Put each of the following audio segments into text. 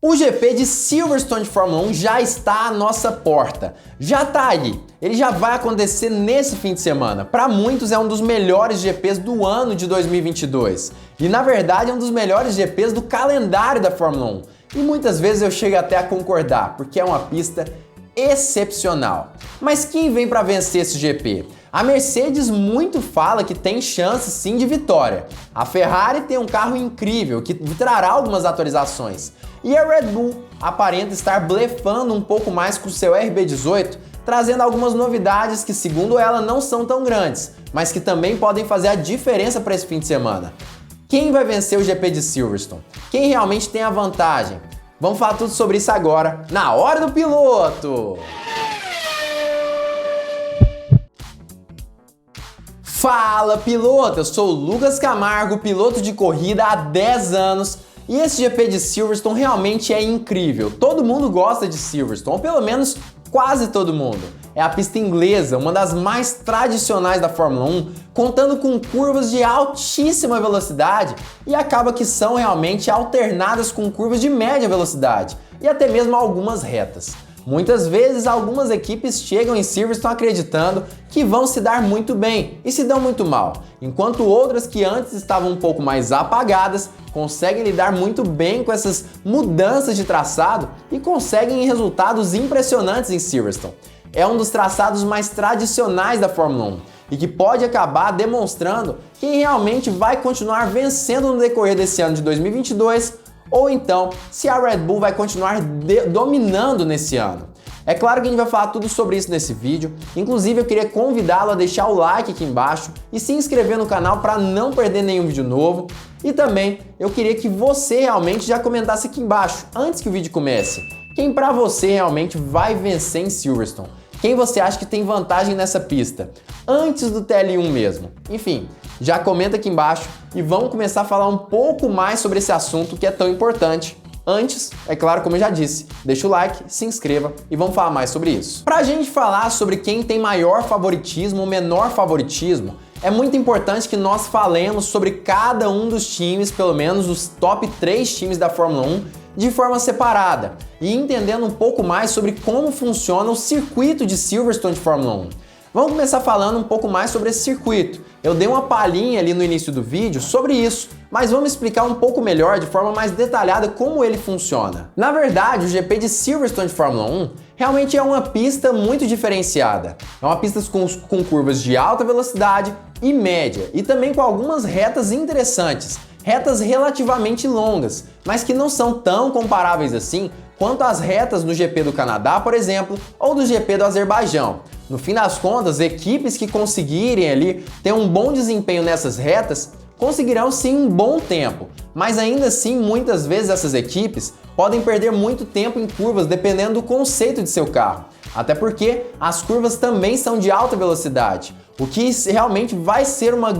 O GP de Silverstone de Fórmula 1 já está à nossa porta. Já está aí. Ele já vai acontecer nesse fim de semana. Para muitos é um dos melhores GPs do ano de 2022. E na verdade é um dos melhores GPs do calendário da Fórmula 1. E muitas vezes eu chego até a concordar, porque é uma pista excepcional. Mas quem vem para vencer esse GP? A Mercedes muito fala que tem chance sim de vitória. A Ferrari tem um carro incrível que trará algumas atualizações. E a Red Bull aparenta estar blefando um pouco mais com o seu RB18, trazendo algumas novidades que, segundo ela, não são tão grandes, mas que também podem fazer a diferença para esse fim de semana. Quem vai vencer o GP de Silverstone? Quem realmente tem a vantagem? Vamos falar tudo sobre isso agora, na Hora do Piloto! Fala, piloto! Eu sou o Lucas Camargo, piloto de corrida há 10 anos. E esse GP de Silverstone realmente é incrível. Todo mundo gosta de Silverstone, ou pelo menos quase todo mundo. É a pista inglesa, uma das mais tradicionais da Fórmula 1, contando com curvas de altíssima velocidade e acaba que são realmente alternadas com curvas de média velocidade e até mesmo algumas retas. Muitas vezes algumas equipes chegam em Silverstone acreditando que vão se dar muito bem e se dão muito mal, enquanto outras que antes estavam um pouco mais apagadas conseguem lidar muito bem com essas mudanças de traçado e conseguem resultados impressionantes em Silverstone. É um dos traçados mais tradicionais da Fórmula 1 e que pode acabar demonstrando quem realmente vai continuar vencendo no decorrer desse ano de 2022 ou então se a Red Bull vai continuar dominando nesse ano. É claro que a gente vai falar tudo sobre isso nesse vídeo, inclusive eu queria convidá-lo a deixar o like aqui embaixo e se inscrever no canal para não perder nenhum vídeo novo. E também eu queria que você realmente já comentasse aqui embaixo, antes que o vídeo comece, quem para você realmente vai vencer em Silverstone. Quem você acha que tem vantagem nessa pista, antes do TL1 mesmo. Enfim, já comenta aqui embaixo e vamos começar a falar um pouco mais sobre esse assunto que é tão importante. Antes, é claro, como eu já disse, deixa o like, se inscreva e vamos falar mais sobre isso. Pra gente falar sobre quem tem maior favoritismo ou menor favoritismo, é muito importante que nós falemos sobre cada um dos times, pelo menos os top 3 times da Fórmula 1, de forma separada e entendendo um pouco mais sobre como funciona o circuito de Silverstone de Fórmula 1. Vamos começar falando um pouco mais sobre esse circuito. Eu dei uma palhinha ali no início do vídeo sobre isso, mas vamos explicar um pouco melhor, de forma mais detalhada, como ele funciona. Na verdade, o GP de Silverstone de Fórmula 1 realmente é uma pista muito diferenciada. É uma pista com curvas de alta velocidade e média, e também com algumas retas interessantes, retas relativamente longas, mas que não são tão comparáveis assim quanto as retas no GP do Canadá, por exemplo, ou do GP do Azerbaijão. No fim das contas, equipes que conseguirem ali ter um bom desempenho nessas retas conseguirão sim um bom tempo, mas ainda assim muitas vezes essas equipes podem perder muito tempo em curvas dependendo do conceito de seu carro, até porque as curvas também são de alta velocidade, o que realmente vai ser um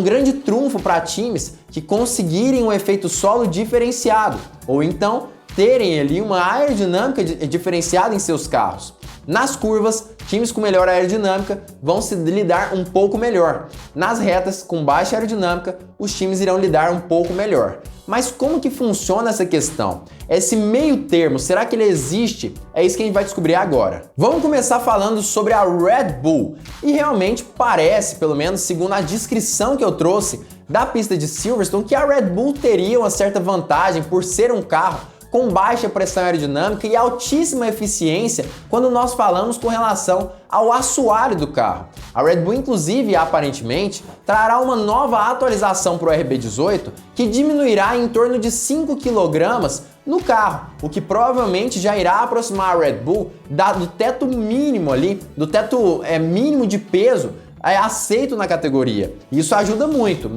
grande trunfo para times que conseguirem um efeito solo diferenciado, ou então terem ali uma aerodinâmica diferenciada em seus carros. Nas curvas, times com melhor aerodinâmica vão se lidar um pouco melhor. Nas retas, com baixa aerodinâmica, os times irão lidar um pouco melhor. Mas como que funciona essa questão? Esse meio termo, será que ele existe? É isso que a gente vai descobrir agora. Vamos começar falando sobre a Red Bull. E realmente parece, pelo menos segundo a descrição que eu trouxe da pista de Silverstone, que a Red Bull teria uma certa vantagem por ser um carro com baixa pressão aerodinâmica e altíssima eficiência quando nós falamos com relação ao assoalho do carro. A Red Bull, inclusive, aparentemente, trará uma nova atualização para o RB18 que diminuirá em torno de 5 kg no carro, o que provavelmente já irá aproximar a Red Bull do teto mínimo ali, do teto mínimo de peso aceito na categoria. Isso ajuda muito.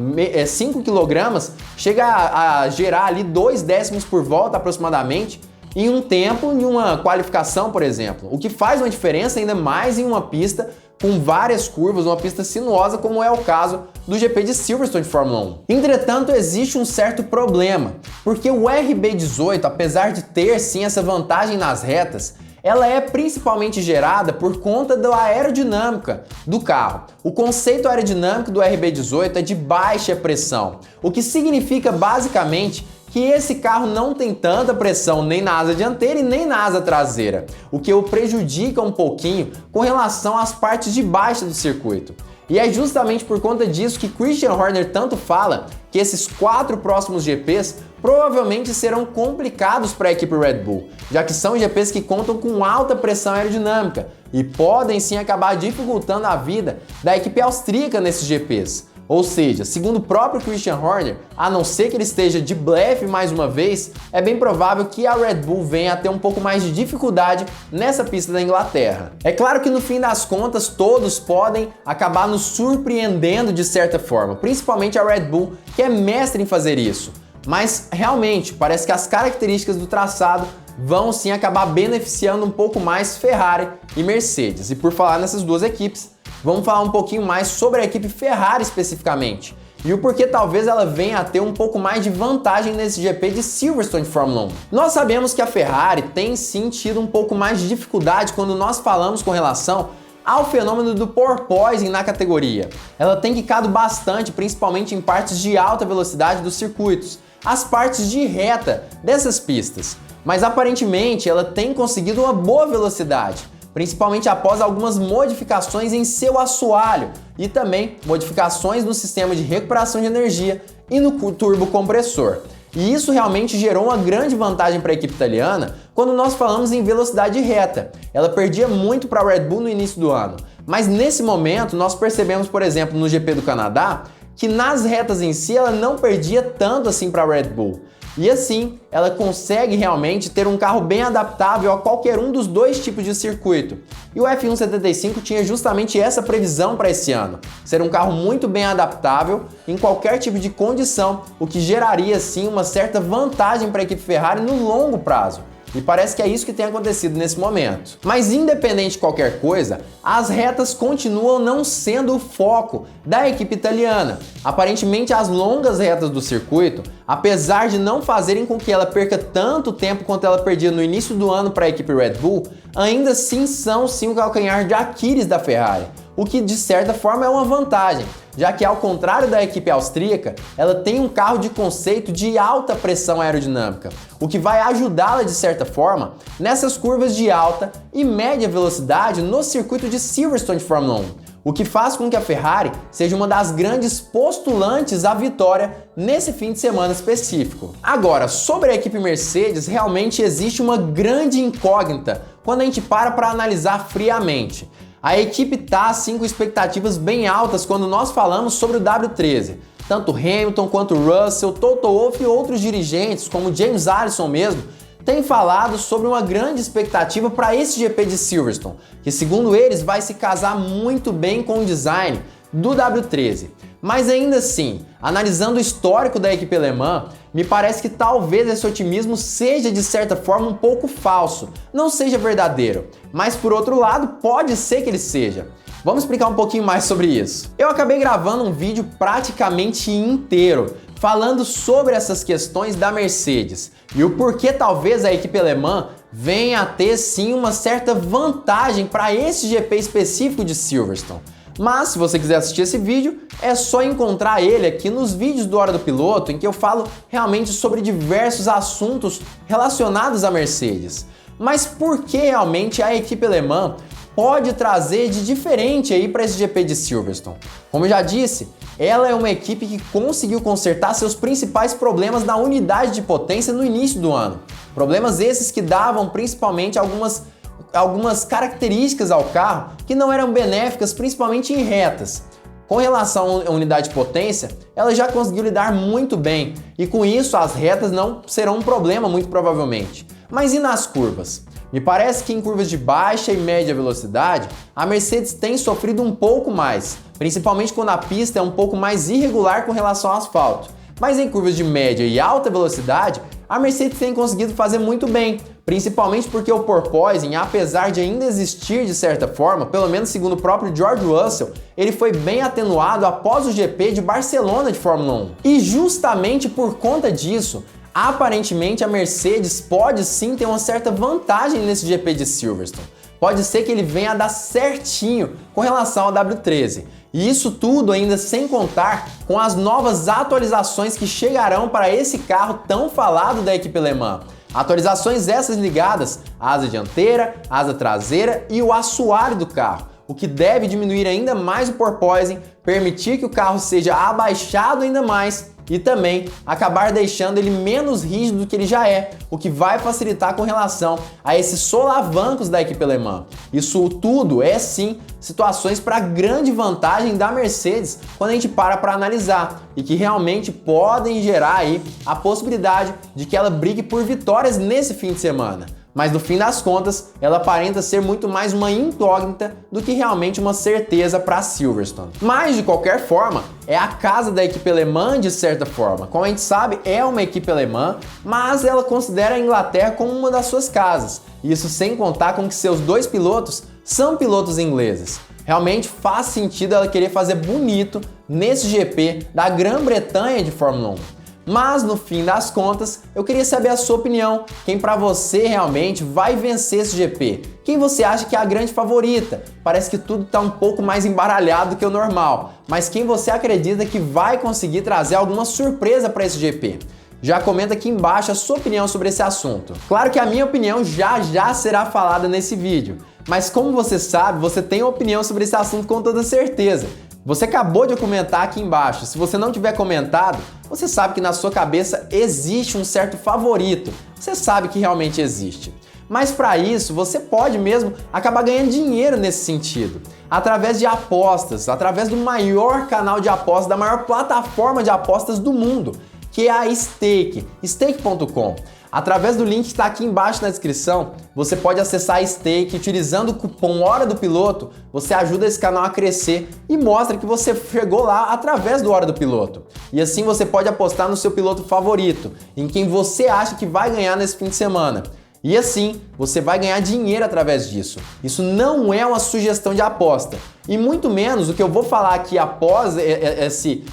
5 kg chega a gerar ali 2 décimos por volta aproximadamente em um tempo, em uma qualificação, por exemplo. O que faz uma diferença ainda mais em uma pista com várias curvas, uma pista sinuosa, como é o caso do GP de Silverstone de Fórmula 1. Entretanto, existe um certo problema, porque o RB18, apesar de ter sim essa vantagem nas retas, ela é principalmente gerada por conta da aerodinâmica do carro. O conceito aerodinâmico do RB18 é de baixa pressão, o que significa basicamente que esse carro não tem tanta pressão nem na asa dianteira e nem na asa traseira, o que o prejudica um pouquinho com relação às partes de baixo do circuito. E é justamente por conta disso que Christian Horner tanto fala que esses 4 próximos GPs provavelmente serão complicados para a equipe Red Bull, já que são GPs que contam com alta pressão aerodinâmica e podem sim acabar dificultando a vida da equipe austríaca nesses GPs. Ou seja, segundo o próprio Christian Horner, a não ser que ele esteja de blefe mais uma vez, é bem provável que a Red Bull venha a ter um pouco mais de dificuldade nessa pista da Inglaterra. É claro que no fim das contas todos podem acabar nos surpreendendo de certa forma, principalmente a Red Bull, que é mestre em fazer isso. Mas realmente parece que as características do traçado vão sim acabar beneficiando um pouco mais Ferrari e Mercedes. E por falar nessas duas equipes, vamos falar um pouquinho mais sobre a equipe Ferrari especificamente e o porquê talvez ela venha a ter um pouco mais de vantagem nesse GP de Silverstone de Fórmula 1. Nós sabemos que a Ferrari tem sim tido um pouco mais de dificuldade quando nós falamos com relação ao fenômeno do porpoising na categoria. Ela tem quicado bastante, principalmente em partes de alta velocidade dos circuitos, as partes de reta dessas pistas, mas aparentemente ela tem conseguido uma boa velocidade, principalmente após algumas modificações em seu assoalho e também modificações no sistema de recuperação de energia e no turbocompressor. E isso realmente gerou uma grande vantagem para a equipe italiana quando nós falamos em velocidade reta. Ela perdia muito para a Red Bull no início do ano, mas nesse momento nós percebemos, por exemplo, no GP do Canadá, que nas retas em si ela não perdia tanto assim para a Red Bull. E assim, ela consegue realmente ter um carro bem adaptável a qualquer um dos dois tipos de circuito. E o F1 tinha justamente essa previsão para esse ano, ser um carro muito bem adaptável em qualquer tipo de condição, o que geraria sim uma certa vantagem para a equipe Ferrari no longo prazo. E parece que é isso que tem acontecido nesse momento. Mas independente de qualquer coisa, as retas continuam não sendo o foco da equipe italiana. Aparentemente as longas retas do circuito, apesar de não fazerem com que ela perca tanto tempo quanto ela perdia no início do ano para a equipe Red Bull, ainda assim são sim o calcanhar de Aquiles da Ferrari, o que de certa forma é uma vantagem, já que ao contrário da equipe austríaca, ela tem um carro de conceito de alta pressão aerodinâmica, o que vai ajudá-la de certa forma nessas curvas de alta e média velocidade no circuito de Silverstone de Fórmula 1, o que faz com que a Ferrari seja uma das grandes postulantes à vitória nesse fim de semana específico. Agora, sobre a equipe Mercedes, realmente existe uma grande incógnita quando a gente para analisar friamente. A equipe está assim com expectativas bem altas quando nós falamos sobre o W13. Tanto Hamilton quanto Russell, Toto Wolff e outros dirigentes, como James Allison mesmo, têm falado sobre uma grande expectativa para esse GP de Silverstone, que segundo eles vai se casar muito bem com o design do W13. Mas ainda assim, analisando o histórico da equipe alemã, me parece que talvez esse otimismo seja de certa forma um pouco falso, não seja verdadeiro, mas por outro lado pode ser que ele seja. Vamos explicar um pouquinho mais sobre isso. Eu acabei gravando um vídeo praticamente inteiro falando sobre essas questões da Mercedes e o porquê talvez a equipe alemã venha a ter sim uma certa vantagem para esse GP específico de Silverstone. Mas se você quiser assistir esse vídeo, é só encontrar ele aqui nos vídeos do Hora do Piloto, em que eu falo realmente sobre diversos assuntos relacionados à Mercedes. Mas por que realmente a equipe alemã pode trazer de diferente aí para esse GP de Silverstone? Como eu já disse, ela é uma equipe que conseguiu consertar seus principais problemas na unidade de potência no início do ano. Problemas esses que davam principalmente algumas características ao carro que não eram benéficas, principalmente em retas. Com relação à unidade de potência, ela já conseguiu lidar muito bem e com isso as retas não serão um problema muito provavelmente. Mas e nas curvas? Me parece que em curvas de baixa e média velocidade, a Mercedes tem sofrido um pouco mais, principalmente quando a pista é um pouco mais irregular com relação ao asfalto. Mas em curvas de média e alta velocidade, a Mercedes tem conseguido fazer muito bem, principalmente porque o porpoising, apesar de ainda existir de certa forma, pelo menos segundo o próprio George Russell, ele foi bem atenuado após o GP de Barcelona de Fórmula 1. E justamente por conta disso, aparentemente a Mercedes pode sim ter uma certa vantagem nesse GP de Silverstone, pode ser que ele venha a dar certinho com relação ao W13. E isso tudo ainda sem contar com as novas atualizações que chegarão para esse carro tão falado da equipe alemã. Atualizações essas ligadas à asa dianteira, asa traseira e o assoalho do carro, o que deve diminuir ainda mais o porpoising, permitir que o carro seja abaixado ainda mais e também acabar deixando ele menos rígido do que ele já é, o que vai facilitar com relação a esses solavancos da equipe alemã. Isso tudo é sim situações para grande vantagem da Mercedes quando a gente para analisar e que realmente podem gerar aí a possibilidade de que ela brigue por vitórias nesse fim de semana. Mas no fim das contas, ela aparenta ser muito mais uma incógnita do que realmente uma certeza para Silverstone. Mas de qualquer forma, é a casa da equipe alemã de certa forma. Como a gente sabe, é uma equipe alemã, mas ela considera a Inglaterra como uma das suas casas. Isso sem contar com que seus dois pilotos são pilotos ingleses. Realmente faz sentido ela querer fazer bonito nesse GP da Grã-Bretanha de Fórmula 1. Mas no fim das contas, eu queria saber a sua opinião. Quem para você realmente vai vencer esse GP? Quem você acha que é a grande favorita? Parece que tudo está um pouco mais embaralhado do que o normal. Mas quem você acredita que vai conseguir trazer alguma surpresa para esse GP? Já comenta aqui embaixo a sua opinião sobre esse assunto. Claro que a minha opinião já será falada nesse vídeo. Mas como você sabe, você tem uma opinião sobre esse assunto com toda certeza. Você acabou de comentar aqui embaixo. Se você não tiver comentado, você sabe que na sua cabeça existe um certo favorito. Você sabe que realmente existe. Mas para isso, você pode mesmo acabar ganhando dinheiro nesse sentido. Através de apostas, através do maior canal de apostas, da maior plataforma de apostas do mundo, que é a Stake, stake.com. Através do link que está aqui embaixo na descrição, você pode acessar a Stake. Utilizando o cupom Hora do Piloto, você ajuda esse canal a crescer e mostra que você chegou lá através do Hora do Piloto. E assim você pode apostar no seu piloto favorito, em quem você acha que vai ganhar nesse fim de semana. E assim, você vai ganhar dinheiro através disso. Isso não é uma sugestão de aposta. E muito menos o que eu vou falar aqui após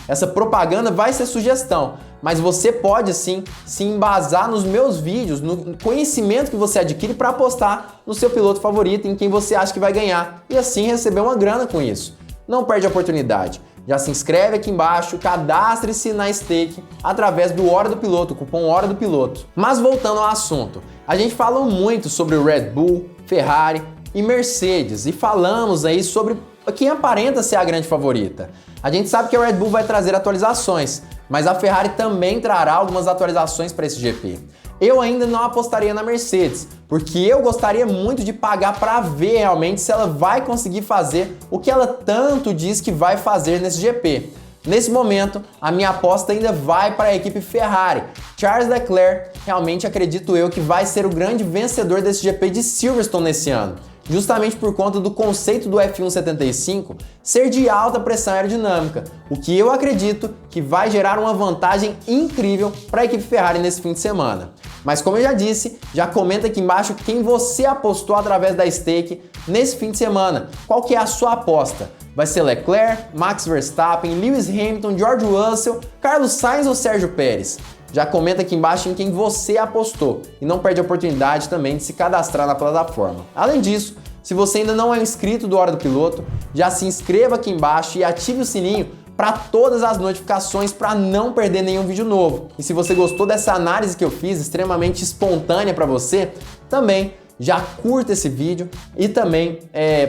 essa propaganda vai ser sugestão. Mas você pode sim se embasar nos meus vídeos, no conhecimento que você adquire para apostar no seu piloto favorito, em quem você acha que vai ganhar. E assim receber uma grana com isso. Não perde a oportunidade. Já se inscreve aqui embaixo, cadastre-se na Stake através do Hora do Piloto, o cupom Hora do Piloto. Mas voltando ao assunto, a gente falou muito sobre o Red Bull, Ferrari e Mercedes e falamos aí sobre quem aparenta ser a grande favorita. A gente sabe que a Red Bull vai trazer atualizações, mas a Ferrari também trará algumas atualizações para esse GP. Eu ainda não apostaria na Mercedes, porque eu gostaria muito de pagar para ver realmente se ela vai conseguir fazer o que ela tanto diz que vai fazer nesse GP. Nesse momento, a minha aposta ainda vai para a equipe Ferrari. Charles Leclerc, realmente acredito eu que vai ser o grande vencedor desse GP de Silverstone nesse ano, justamente por conta do conceito do F1 75 ser de alta pressão aerodinâmica, o que eu acredito que vai gerar uma vantagem incrível para a equipe Ferrari nesse fim de semana. Mas como eu já disse, já comenta aqui embaixo quem você apostou através da Stake nesse fim de semana. Qual que é a sua aposta? Vai ser Leclerc, Max Verstappen, Lewis Hamilton, George Russell, Carlos Sainz ou Sérgio Pérez? Já comenta aqui embaixo em quem você apostou e não perde a oportunidade também de se cadastrar na plataforma. Além disso, se você ainda não é inscrito do Hora do Piloto, já se inscreva aqui embaixo e ative o sininho para todas as notificações para não perder nenhum vídeo novo. E se você gostou dessa análise que eu fiz, extremamente espontânea para você, também já curta esse vídeo e também,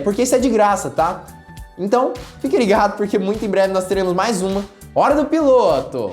porque isso é de graça, tá? Então, fique ligado porque muito em breve nós teremos mais uma Hora do Piloto!